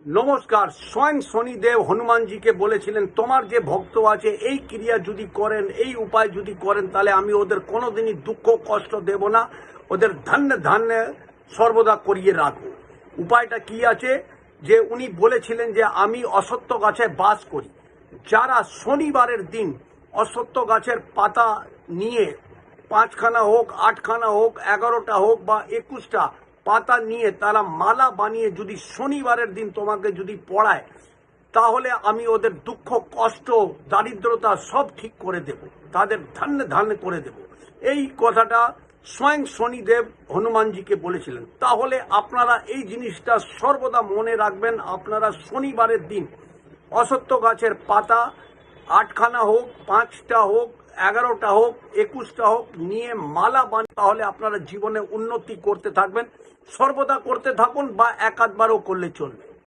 নমস্কার। স্বয়ং শনিদেব হনুমানজিকে বলেছিলেন, তোমার যে ভক্ত আছে এই ক্রিয়া যদি করেন, এই উপায় যদি করেন, তাহলে আমি ওদের কোনোদিনই দুঃখ কষ্ট দেব না, ওদের ধান্যে ধান্যে সর্বদা করিয়ে রাখবো। উপায়টা কি আছে? যে উনি বলেছিলেন যে আমি অশ্বত্থ গাছে বাস করি। যারা শনিবারের দিন অশ্বত্থ গাছের পাতা নিয়ে 5খানা হোক, 8খানা হোক, 11টা হোক বা 21টা পাতা নিয়ে তারা মালা বানিয়ে যদি শনিবারের দিন তোমাকে যদি পড়ায়, তাহলে আমি ওদের দুঃখ কষ্ট দারিদ্রতা সব ঠিক করে দেব, তাদের ধান্যে ধান্যে করে দেব। এই কথাটা স্বয়ং শনিদেব হনুমানজিকে বলেছিলেন। তাহলে আপনারা এই জিনিসটা সর্বদা মনে রাখবেন। আপনারা শনিবারের দিন অশ্বত্থ গাছের পাতা 8খানা হোক, 5টা হোক, 11টা হোক, 21টা হোক নিয়ে মালা বানিয়ে, তাহলে আপনারা জীবনে উন্নতি করতে থাকবেন। সর্বদা করতে থাকুন বা এক আধবারও করলে চলবে।